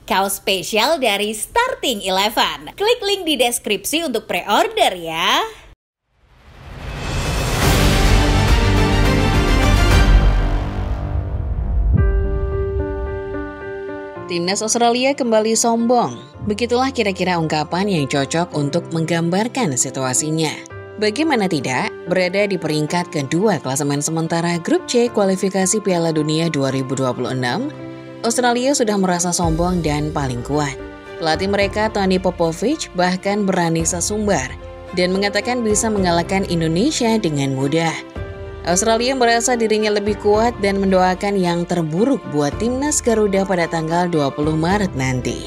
Kaos spesial dari Starting Eleven. Klik link di deskripsi untuk pre-order ya. Timnas Australia kembali sombong. Begitulah kira-kira ungkapan yang cocok untuk menggambarkan situasinya. Bagaimana tidak, berada di peringkat kedua klasemen sementara Grup C kualifikasi Piala Dunia 2026, Australia sudah merasa sombong dan paling kuat. Pelatih mereka Tony Popovic bahkan berani sesumbar dan mengatakan bisa mengalahkan Indonesia dengan mudah. Australia merasa dirinya lebih kuat dan mendoakan yang terburuk buat timnas Garuda pada tanggal 20 Maret nanti.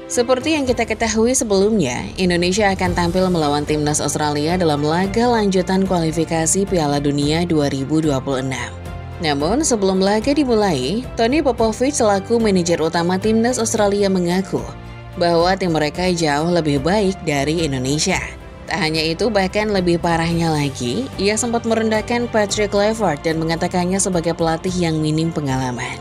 Seperti yang kita ketahui sebelumnya, Indonesia akan tampil melawan timnas Australia dalam laga lanjutan kualifikasi Piala Dunia 2026. Namun sebelum laga dimulai, Tony Popovic selaku manajer utama timnas Australia mengaku bahwa tim mereka jauh lebih baik dari Indonesia. Tak hanya itu, bahkan lebih parahnya lagi, ia sempat merendahkan Patrick Kluivert dan mengatakannya sebagai pelatih yang minim pengalaman.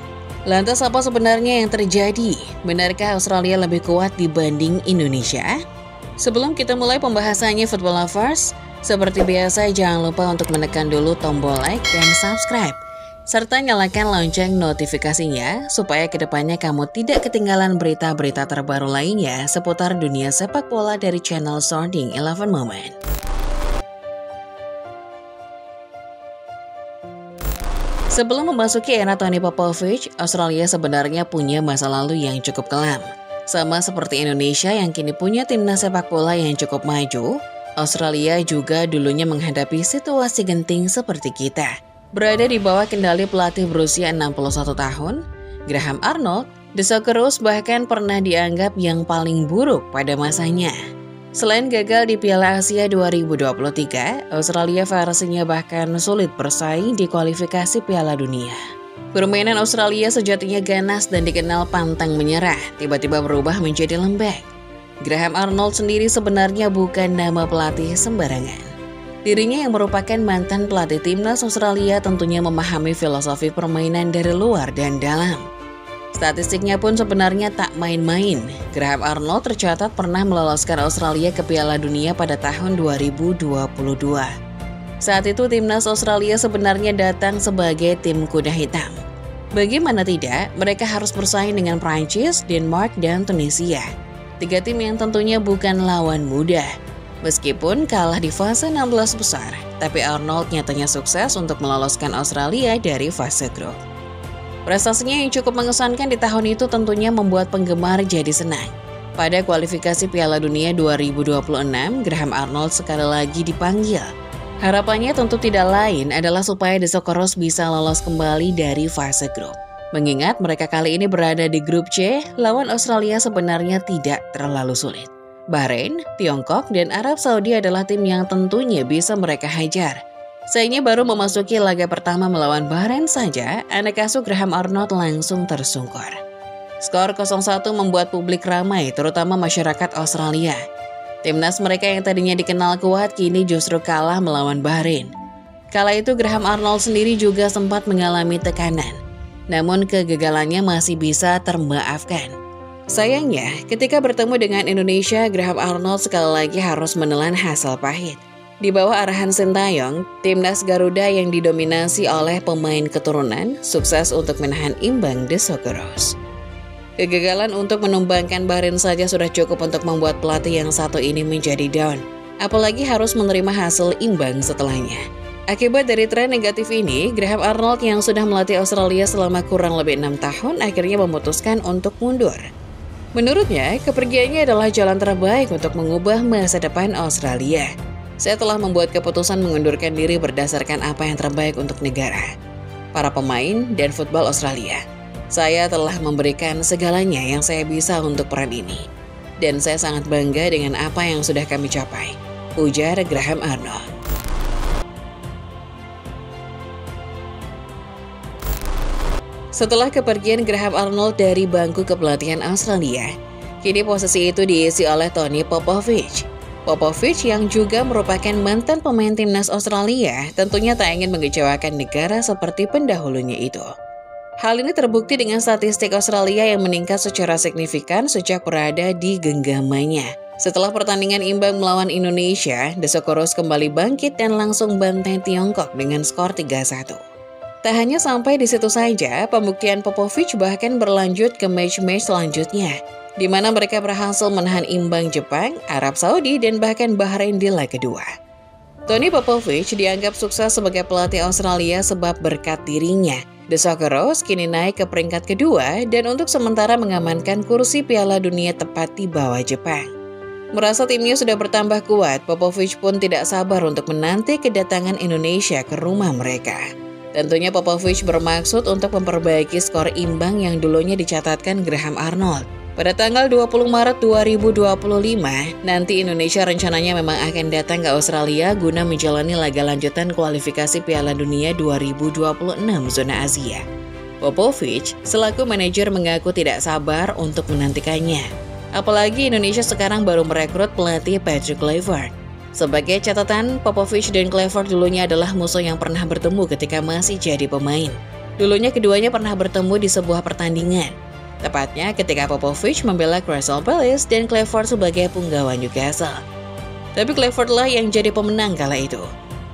Lantas apa sebenarnya yang terjadi? Benarkah Australia lebih kuat dibanding Indonesia? Sebelum kita mulai pembahasannya Football Lovers, seperti biasa jangan lupa untuk menekan dulu tombol like dan subscribe, serta nyalakan lonceng notifikasinya supaya kedepannya kamu tidak ketinggalan berita-berita terbaru lainnya seputar dunia sepak bola dari channel Starting Eleven Moment. Sebelum memasuki era Tony Popovic, Australia sebenarnya punya masa lalu yang cukup kelam. Sama seperti Indonesia yang kini punya timnas sepak bola yang cukup maju, Australia juga dulunya menghadapi situasi genting seperti kita. Berada di bawah kendali pelatih berusia 61 tahun, Graham Arnold, The Socceroos bahkan pernah dianggap yang paling buruk pada masanya. Selain gagal di Piala Asia 2023, Australia versinya bahkan sulit bersaing di kualifikasi Piala Dunia. Permainan Australia sejatinya ganas dan dikenal pantang menyerah, tiba-tiba berubah menjadi lembek. Graham Arnold sendiri sebenarnya bukan nama pelatih sembarangan. Dirinya yang merupakan mantan pelatih timnas Australia tentunya memahami filosofi permainan dari luar dan dalam. Statistiknya pun sebenarnya tak main-main. Graham Arnold tercatat pernah meloloskan Australia ke Piala Dunia pada tahun 2022. Saat itu timnas Australia sebenarnya datang sebagai tim kuda hitam. Bagaimana tidak, mereka harus bersaing dengan Prancis, Denmark, dan Tunisia. Tiga tim yang tentunya bukan lawan mudah. Meskipun kalah di fase 16 besar, tapi Arnold nyatanya sukses untuk meloloskan Australia dari fase grup. Prestasinya yang cukup mengesankan di tahun itu tentunya membuat penggemar jadi senang. Pada kualifikasi Piala Dunia 2026, Graham Arnold sekali lagi dipanggil. Harapannya tentu tidak lain adalah supaya The Socceroos bisa lolos kembali dari fase grup. Mengingat mereka kali ini berada di grup C, lawan Australia sebenarnya tidak terlalu sulit. Bahrain, Tiongkok, dan Arab Saudi adalah tim yang tentunya bisa mereka hajar. Sayangnya baru memasuki laga pertama melawan Bahrain saja, anak asuh Graham Arnold langsung tersungkur. Skor 0-1 membuat publik ramai, terutama masyarakat Australia. Timnas mereka yang tadinya dikenal kuat kini justru kalah melawan Bahrain. Kala itu Graham Arnold sendiri juga sempat mengalami tekanan. Namun kegagalannya masih bisa termaafkan. Sayangnya, ketika bertemu dengan Indonesia, Graham Arnold sekali lagi harus menelan hasil pahit. Di bawah arahan Sintayong, timnas Garuda yang didominasi oleh pemain keturunan sukses untuk menahan imbang The Socceroos. Kegagalan untuk menumbangkan Bahrain saja sudah cukup untuk membuat pelatih yang satu ini menjadi down. Apalagi harus menerima hasil imbang setelahnya. Akibat dari tren negatif ini, Graham Arnold yang sudah melatih Australia selama kurang lebih 6 tahun akhirnya memutuskan untuk mundur. Menurutnya, kepergiannya adalah jalan terbaik untuk mengubah masa depan Australia. Saya telah membuat keputusan mengundurkan diri berdasarkan apa yang terbaik untuk negara, para pemain, dan football Australia. Saya telah memberikan segalanya yang saya bisa untuk peran ini. Dan saya sangat bangga dengan apa yang sudah kami capai, ujar Graham Arnold. Setelah kepergian Graham Arnold dari bangku kepelatihan Australia, kini posisi itu diisi oleh Tony Popovic. Popovic yang juga merupakan mantan pemain timnas Australia tentunya tak ingin mengecewakan negara seperti pendahulunya itu. Hal ini terbukti dengan statistik Australia yang meningkat secara signifikan sejak berada di genggamannya. Setelah pertandingan imbang melawan Indonesia, The Socceroos kembali bangkit dan langsung bantai Tiongkok dengan skor 3-1. Tak hanya sampai di situ saja, pembuktian Popovich bahkan berlanjut ke match-match selanjutnya, di mana mereka berhasil menahan imbang Jepang, Arab Saudi, dan bahkan Bahrain di leg kedua. Tony Popovich dianggap sukses sebagai pelatih Australia sebab berkat dirinya, The Socceroos kini naik ke peringkat kedua dan untuk sementara mengamankan kursi Piala Dunia tepat di bawah Jepang. Merasa timnya sudah bertambah kuat, Popovich pun tidak sabar untuk menanti kedatangan Indonesia ke rumah mereka. Tentunya Popovich bermaksud untuk memperbaiki skor imbang yang dulunya dicatatkan Graham Arnold. Pada tanggal 20 Maret 2025, nanti Indonesia rencananya memang akan datang ke Australia guna menjalani laga lanjutan kualifikasi Piala Dunia 2026 zona Asia. Popovich selaku manajer mengaku tidak sabar untuk menantikannya. Apalagi Indonesia sekarang baru merekrut pelatih Patrick Kluivert. Sebagai catatan, Popovich dan Kluivert dulunya adalah musuh yang pernah bertemu ketika masih jadi pemain. Dulunya keduanya pernah bertemu di sebuah pertandingan. Tepatnya ketika Popovich membela Crystal Palace dan Kluivert sebagai punggawa Newcastle. Tapi Kluivert lah yang jadi pemenang kala itu.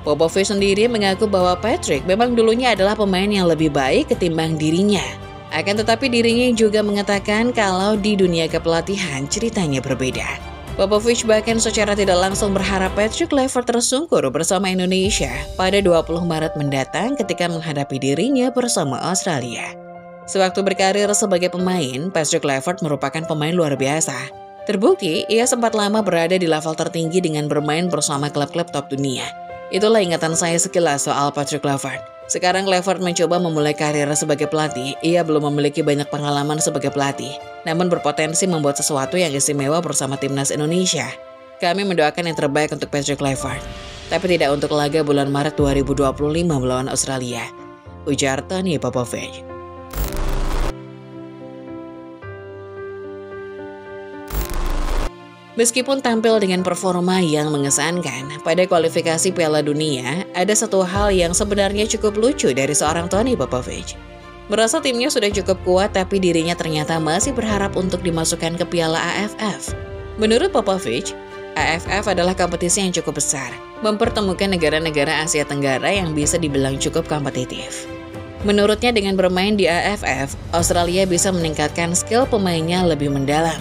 Popovich sendiri mengaku bahwa Patrick memang dulunya adalah pemain yang lebih baik ketimbang dirinya. Akan tetapi dirinya juga mengatakan kalau di dunia kepelatihan ceritanya berbeda. Popovich bahkan secara tidak langsung berharap Patrick Kluivert tersungkur bersama Indonesia pada 20 Maret mendatang ketika menghadapi dirinya bersama Australia. Sewaktu berkarir sebagai pemain, Patrick Kluivert merupakan pemain luar biasa. Terbukti, ia sempat lama berada di level tertinggi dengan bermain bersama klub-klub top dunia. Itulah ingatan saya sekilas soal Patrick Kluivert. Sekarang Kluivert mencoba memulai karir sebagai pelatih, ia belum memiliki banyak pengalaman sebagai pelatih, namun berpotensi membuat sesuatu yang istimewa bersama timnas Indonesia. Kami mendoakan yang terbaik untuk Patrick Kluivert, tapi tidak untuk laga bulan Maret 2025 melawan Australia, ujar Tony Popovich. Meskipun tampil dengan performa yang mengesankan pada kualifikasi Piala Dunia, ada satu hal yang sebenarnya cukup lucu dari seorang Tony Popovich. Merasa timnya sudah cukup kuat tapi dirinya ternyata masih berharap untuk dimasukkan ke Piala AFF. Menurut Popovich, AFF adalah kompetisi yang cukup besar, mempertemukan negara-negara Asia Tenggara yang bisa dibilang cukup kompetitif. Menurutnya dengan bermain di AFF, Australia bisa meningkatkan skill pemainnya lebih mendalam.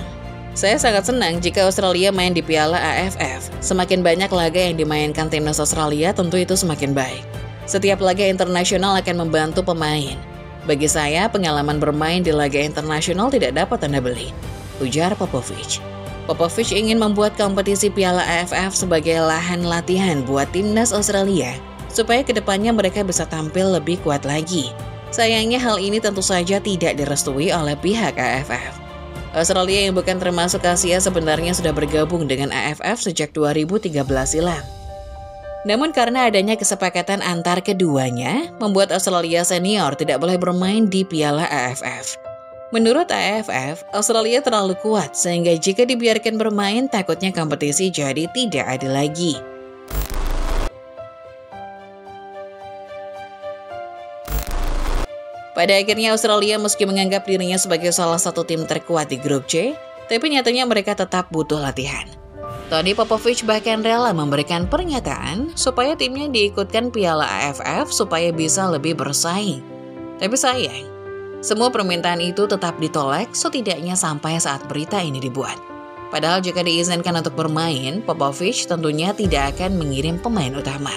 Saya sangat senang jika Australia main di Piala AFF. Semakin banyak laga yang dimainkan timnas Australia, tentu itu semakin baik. Setiap laga internasional akan membantu pemain. Bagi saya, pengalaman bermain di laga internasional tidak dapat Anda beli, ujar Popovich. Popovich ingin membuat kompetisi Piala AFF sebagai lahan latihan buat timnas Australia, supaya kedepannya mereka bisa tampil lebih kuat lagi. Sayangnya hal ini tentu saja tidak direstui oleh pihak AFF. Australia yang bukan termasuk Asia sebenarnya sudah bergabung dengan AFF sejak 2013 silam. Namun karena adanya kesepakatan antar keduanya, membuat Australia senior tidak boleh bermain di Piala AFF. Menurut AFF, Australia terlalu kuat sehingga jika dibiarkan bermain takutnya kompetisi jadi tidak adil lagi. Pada akhirnya Australia meski menganggap dirinya sebagai salah satu tim terkuat di grup C, tapi nyatanya mereka tetap butuh latihan. Tony Popovich bahkan rela memberikan pernyataan supaya timnya diikutkan Piala AFF supaya bisa lebih bersaing. Tapi sayang, semua permintaan itu tetap ditolak setidaknya sampai saat berita ini dibuat. Padahal jika diizinkan untuk bermain, Popovich tentunya tidak akan mengirim pemain utama.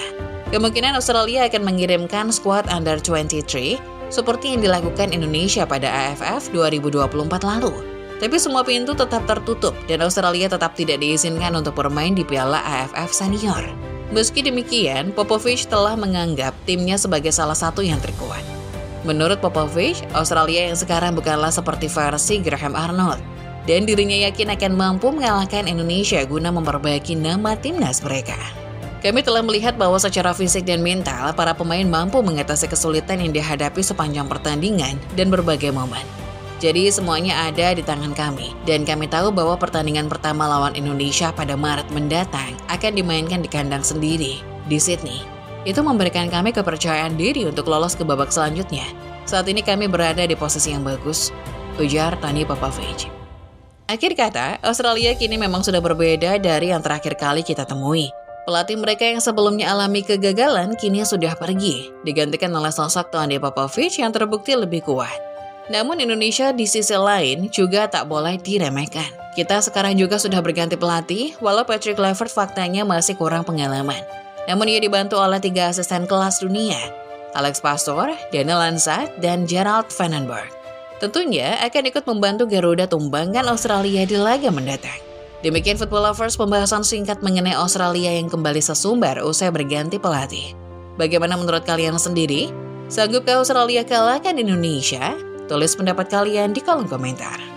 Kemungkinan Australia akan mengirimkan skuad under 23 seperti yang dilakukan Indonesia pada AFF 2024 lalu. Tapi semua pintu tetap tertutup dan Australia tetap tidak diizinkan untuk bermain di Piala AFF Senior. Meski demikian, Popovich telah menganggap timnya sebagai salah satu yang terkuat. Menurut Popovich, Australia yang sekarang bukanlah seperti versi Graham Arnold, dan dirinya yakin akan mampu mengalahkan Indonesia guna memperbaiki nama timnas mereka. Kami telah melihat bahwa secara fisik dan mental, para pemain mampu mengatasi kesulitan yang dihadapi sepanjang pertandingan dan berbagai momen. Jadi semuanya ada di tangan kami, dan kami tahu bahwa pertandingan pertama lawan Indonesia pada Maret mendatang akan dimainkan di kandang sendiri, di Sydney. Itu memberikan kami kepercayaan diri untuk lolos ke babak selanjutnya. Saat ini kami berada di posisi yang bagus, ujar Tony Popovic. Akhir kata, Australia kini memang sudah berbeda dari yang terakhir kali kita temui. Pelatih mereka yang sebelumnya alami kegagalan kini sudah pergi, digantikan oleh sosok Tony Popovic yang terbukti lebih kuat. Namun Indonesia di sisi lain juga tak boleh diremehkan. Kita sekarang juga sudah berganti pelatih, walau Patrick Kluivert faktanya masih kurang pengalaman. Namun ia dibantu oleh 3 asisten kelas dunia, Alex Pastoor, Daniel Lansat, dan Gerald Vandenberg. Tentunya akan ikut membantu Garuda tumbangkan Australia di laga mendatang. Demikian Football Lovers, pembahasan singkat mengenai Australia yang kembali sesumbar usai berganti pelatih. Bagaimana menurut kalian sendiri? Sanggupkah Australia kalahkan Indonesia? Tulis pendapat kalian di kolom komentar.